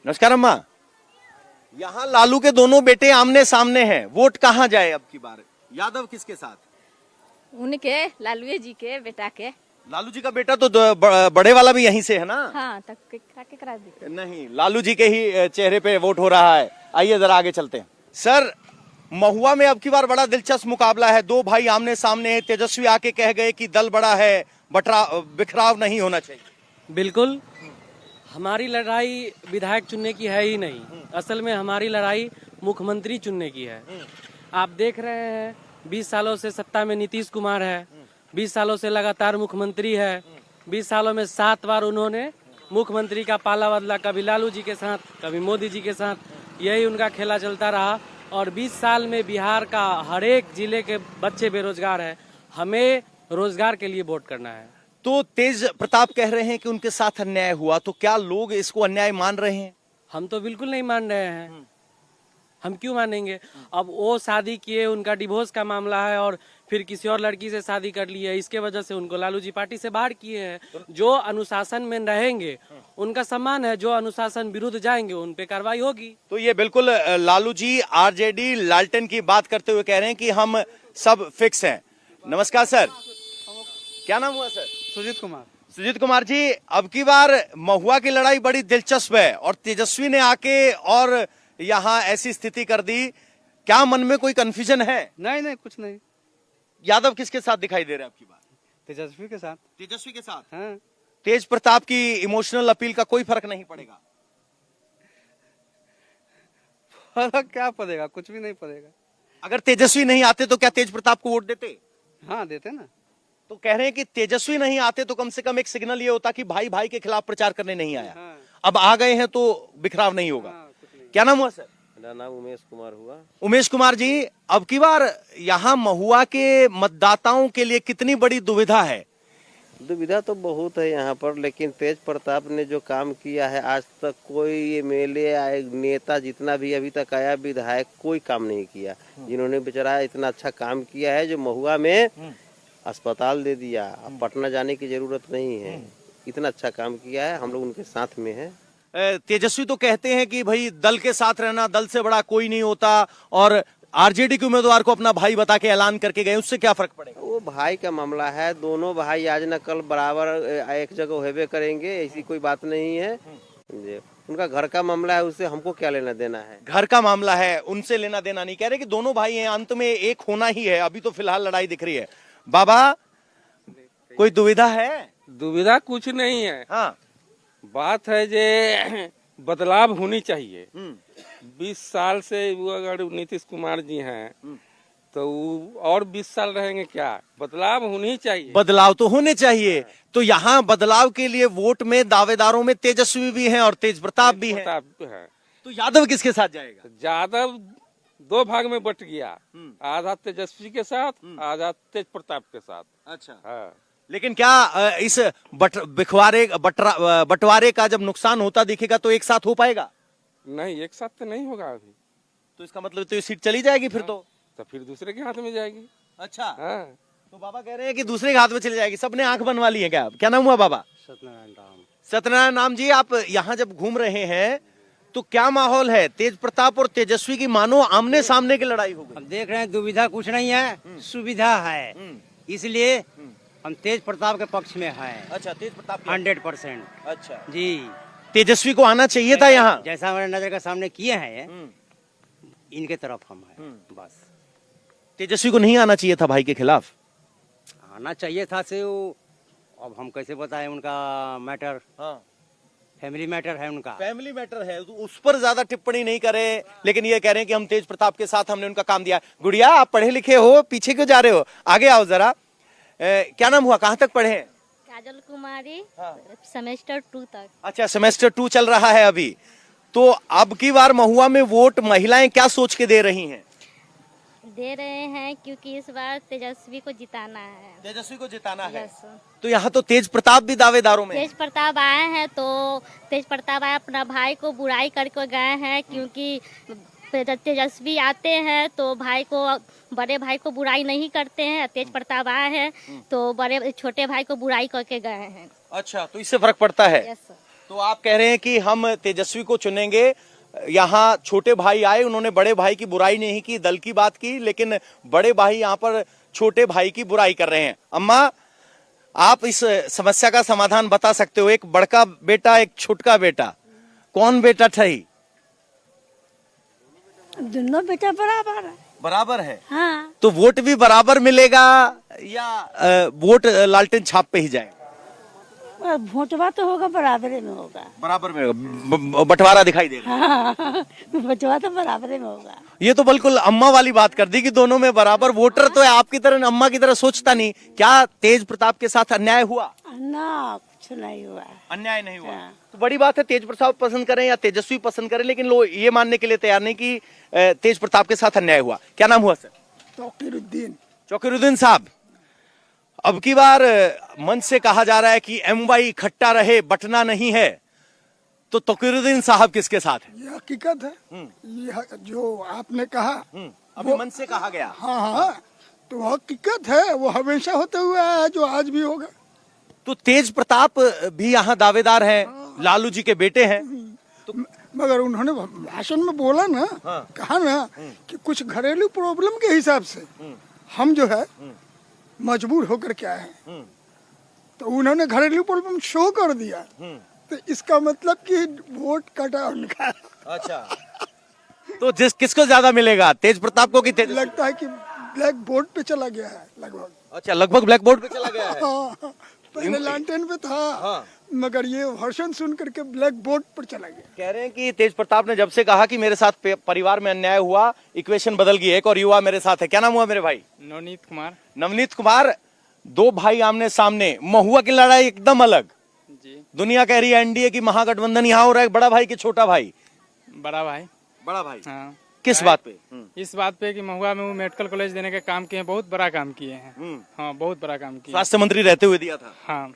नमस्कार अम्मा। यहाँ लालू के दोनों बेटे आमने सामने हैं, वोट कहाँ जाए अब की बार? यादव किसके साथ? उनके लालू जी के बेटा के। लालू जी का बेटा तो बड़े वाला भी यहीं से है ना? हाँ, तक करा दी। नहीं, लालू जी के ही चेहरे पे वोट हो रहा है। आइए जरा आगे चलते हैं। सर, महुआ में अब की बार बड़ा दिलचस्प मुकाबला है, दो भाई आमने सामने हैं। तेजस्वी आके कह गए कि दल बड़ा है, बिखराव नहीं होना चाहिए। बिल्कुल, हमारी लड़ाई विधायक चुनने की है ही नहीं, असल में हमारी लड़ाई मुख्यमंत्री चुनने की है। आप देख रहे हैं 20 सालों से सत्ता में नीतीश कुमार है, 20 सालों से लगातार मुख्यमंत्री है, 20 सालों में 7 बार उन्होंने मुख्यमंत्री का पाला बदला, कभी लालू जी के साथ, कभी मोदी जी के साथ, यही उनका खेला चलता रहा। और 20 साल में बिहार का हर एक जिले के बच्चे बेरोजगार है, हमें रोजगार के लिए वोट करना है। तो तेज प्रताप कह रहे हैं कि उनके साथ अन्याय हुआ, तो क्या लोग इसको अन्याय मान रहे हैं? हम तो बिल्कुल नहीं मान रहे हैं, हम क्यों मानेंगे? अब वो शादी किए, उनका डिवोर्स का मामला है और फिर किसी और लड़की से शादी कर ली है, इसके वजह से उनको लालू जी पार्टी से बाहर किए हैं। जो अनुशासन में रहेंगे उनका सम्मान है, जो अनुशासन विरुद्ध जाएंगे उन पे कार्रवाई होगी। तो ये बिल्कुल लालू जी आरजेडी लालटेन की बात करते हुए कह रहे हैं कि हम सब फिक्स हैं। नमस्कार सर, क्या नाम हुआ सर? सुजीत कुमार। सुजीत कुमार जी, अब की बार महुआ की लड़ाई बड़ी दिलचस्प है और तेजस्वी ने आके और यहाँ ऐसी स्थिति कर दी, क्या मन में कोई कंफ्यूजन है? नहीं, कुछ नहीं। यादव किसके साथ दिखाई दे रहे हैं आपकी बात? तेजस्वी के साथ। तेजस्वी के साथ। हाँ। तेज प्रताप की इमोशनल अपील का कोई फर्क नहीं पड़ेगा? फर्क क्या पड़ेगा, कुछ भी नहीं पड़ेगा। अगर तेजस्वी नहीं आते तो क्या तेज प्रताप को वोट देते? हाँ, देते ना। तो कह रहे हैं कि तेजस्वी नहीं आते तो कम से कम एक सिग्नल ये होता कि भाई भाई के खिलाफ प्रचार करने नहीं आया। हाँ। अब आ गए हैं तो बिखराव नहीं होगा। हाँ, कुछ नहीं। क्या नाम हुआ सर? मेरा नाम उमेश कुमार हुआ। उमेश कुमार जी, अब की बार यहाँ महुआ के मतदाताओं के लिए कितनी बड़ी दुविधा है? दुविधा तो बहुत है यहाँ पर, लेकिन तेज प्रताप ने जो काम किया है, आज तक कोई एमएलए या नेता जितना भी अभी तक आया विधायक कोई काम नहीं किया। जिन्होंने बेचारा इतना अच्छा काम किया है, जो महुआ में अस्पताल दे दिया, अब पटना जाने की जरूरत नहीं है, इतना अच्छा काम किया है, हम लोग उनके साथ में हैं। तेजस्वी तो कहते हैं कि भाई दल के साथ रहना, दल से बड़ा कोई नहीं होता, और आरजेडी के उम्मीदवार को अपना भाई बता के ऐलान करके गए, उससे क्या फर्क पड़ेगा? वो भाई का मामला है, दोनों भाई आज न कल बराबर एक जगह होबे करेंगे, ऐसी कोई बात नहीं है। उनका घर का मामला है, उससे हमको क्या लेना देना है? घर का मामला है, उनसे लेना देना नहीं। कह रहे कि दोनों भाई हैं, अंत में एक होना ही है। अभी तो फिलहाल लड़ाई दिख रही है। बाबा, कोई दुविधा है? दुविधा कुछ नहीं है। हाँ, बात है जे बदलाव होनी चाहिए। 20 साल से वो अगर नीतीश कुमार जी हैं तो वो और 20 साल रहेंगे क्या? बदलाव होनी चाहिए। बदलाव तो होने चाहिए। तो यहाँ बदलाव के लिए वोट में दावेदारों में तेजस्वी भी हैं और तेज प्रताप भी हैं। प्रताप है। तो यादव किसके साथ जाएगा? यादव 2 भाग में बट गया, आधा तेजस्वी के साथ, आधा तेज प्रताप के साथ। अच्छा। हाँ। लेकिन क्या इस बंटवारे का जब नुकसान होता दिखेगा तो एक साथ हो पाएगा? नहीं, एक साथ तो नहीं होगा अभी। तो इसका मतलब तो ये सीट चली जाएगी फिर तो फिर दूसरे के हाथ में जाएगी। अच्छा। हाँ। तो बाबा कह रहे हैं कि दूसरे के हाथ में चली जाएगी। सबने आंख बनवा ली है क्या? क्या नाम हुआ बाबा? सत्यनारायण राम। सत्यनारायण नाम जी, आप यहाँ जब घूम रहे हैं तो क्या माहौल है? तेज प्रताप और तेजस्वी की मानो आमने सामने की लड़ाई हो गई। हम देख रहे हैं दुविधा कुछ नहीं है, सुविधा है, इसलिए हम तेज प्रताप के पक्ष में हैं। अच्छा, तेज प्रताप 100%। अच्छा जी, तेजस्वी को आना चाहिए था यहाँ। जैसा हमारे नजर के सामने किए हैं, इनके तरफ हम हैं बस। तेजस्वी को नहीं आना चाहिए था भाई के खिलाफ। आना चाहिए था से वो, अब हम कैसे बताएं, उनका मैटर, हाँ, फैमिली मैटर है उनका। फैमिली मैटर है, तो उस पर ज्यादा टिप्पणी नहीं करें। लेकिन ये कह रहे हैं कि हम तेज प्रताप के साथ, हमने उनका काम दिया। गुड़िया, आप पढ़े लिखे हो, पीछे क्यों जा रहे हो? आगे आओ जरा। क्या नाम हुआ, कहाँ तक पढ़े हैं? काजल कुमारी। हाँ। सेमेस्टर 2 तक। अच्छा, सेमेस्टर 2 चल रहा है अभी। तो अब की बार महुआ में वोट महिलाएं क्या सोच के दे रही हैं? दे रहे हैं क्योंकि इस बार तेजस्वी को जिताना है। तेजस्वी को जिताना है। यस। तो यहाँ तो तेज प्रताप भी दावेदारों में। तेज प्रताप आए हैं तो तेज प्रताप आए, अपना भाई को बुराई करके गए हैं, क्योंकि तेजस्वी आते हैं तो भाई को, बड़े भाई को बुराई नहीं करते हैं। तेज प्रताप आए हैं तो बड़े छोटे भाई को बुराई करके गए हैं। अच्छा, तो इससे फर्क पड़ता है। यस। तो आप कह रहे हैं कि हम तेजस्वी को चुनेंगे। यहाँ छोटे भाई आए, उन्होंने बड़े भाई की बुराई नहीं की, दल की बात की, लेकिन बड़े भाई यहाँ पर छोटे भाई की बुराई कर रहे हैं। अम्मा, आप इस समस्या का समाधान बता सकते हो? एक बड़का बेटा, एक छोटका बेटा, कौन बेटा सही? दोनों बेटा बराबर है। बराबर है। हाँ। तो वोट भी बराबर मिलेगा या वोट लालटेन छाप पे ही जाएगा? वोटवा तो होगा, बराबर में होगा। बराबर में होगा, बंटवारा दिखाई देगा। हाँ, वोटवा तो बराबर में होगा। ये तो बिल्कुल अम्मा वाली बात कर दी कि दोनों में बराबर। वोटर तो है आपकी तरह, अम्मा की तरह सोचता नहीं। क्या तेज प्रताप के साथ अन्याय हुआ? ना, कुछ नहीं हुआ। अन्याय नहीं हुआ। हाँ। तो बड़ी बात है, तेज प्रताप पसंद करें या तेजस्वी पसंद करें, लेकिन लोग ये मानने के लिए तैयार नहीं कि तेज प्रताप के साथ अन्याय हुआ। क्या नाम हुआ सर? तौकीरुद्दीन। चौकीरुद्दीन साहब, अब की बार मंच से कहा जा रहा है कि एमवाई इकट्ठा रहे, बटना नहीं है, तो तौकीरुद्दीन साहब किसके साथ है? ये हकीकत है। ये जो आपने कहा, अभी मंच से कहा गया। हाँ हाँ, तो वो हकीकत है, वो हमेशा होते हुए है, जो आज भी होगा। तो तेज प्रताप भी यहाँ दावेदार हैं, लालू जी के बेटे हैं। मगर उन्होंने भाषण में बोला ना, कहा ना कि कुछ घरेलू प्रॉब्लम के हिसाब से हम जो है मजबूर होकर के आए हैं। तो उन्होंने घरेलू प्रॉब्लम शो कर दिया, तो इसका मतलब कि वोट कटा उनका। अच्छा, तो किसको ज्यादा मिलेगा, तेज प्रताप को कि तेज? लगता है कि ब्लैक बोर्ड पे चला गया है लगभग। अच्छा, लगभग ब्लैक बोर्ड पे चला गया है। हाँ, पहले लालटेन पे था, मगर ये भाषण सुन करके ब्लैक बोर्ड पर चला गया। कह रहे हैं कि तेज प्रताप ने जब से कहा कि मेरे साथ परिवार में अन्याय हुआ, इक्वेशन बदल गई। एक और युवा मेरे साथ है, क्या नाम हुआ मेरे भाई? नवनीत कुमार। नवनीत कुमार, दो भाई आमने सामने, महुआ की लड़ाई एकदम अलग। जी। दुनिया कह रही है एनडीए की महागठबंधन यहाँ हो रहा है, बड़ा भाई कि छोटा भाई? बड़ा भाई। बड़ा भाई। हाँ। किस बात पे? इस बात पे कि महुआ में वो मेडिकल कॉलेज देने के काम किए हैं, बहुत बड़ा काम किए हैं। हाँ, बहुत बड़ा काम किया। स्वास्थ्य मंत्री रहते हुए दिया था। हाँ।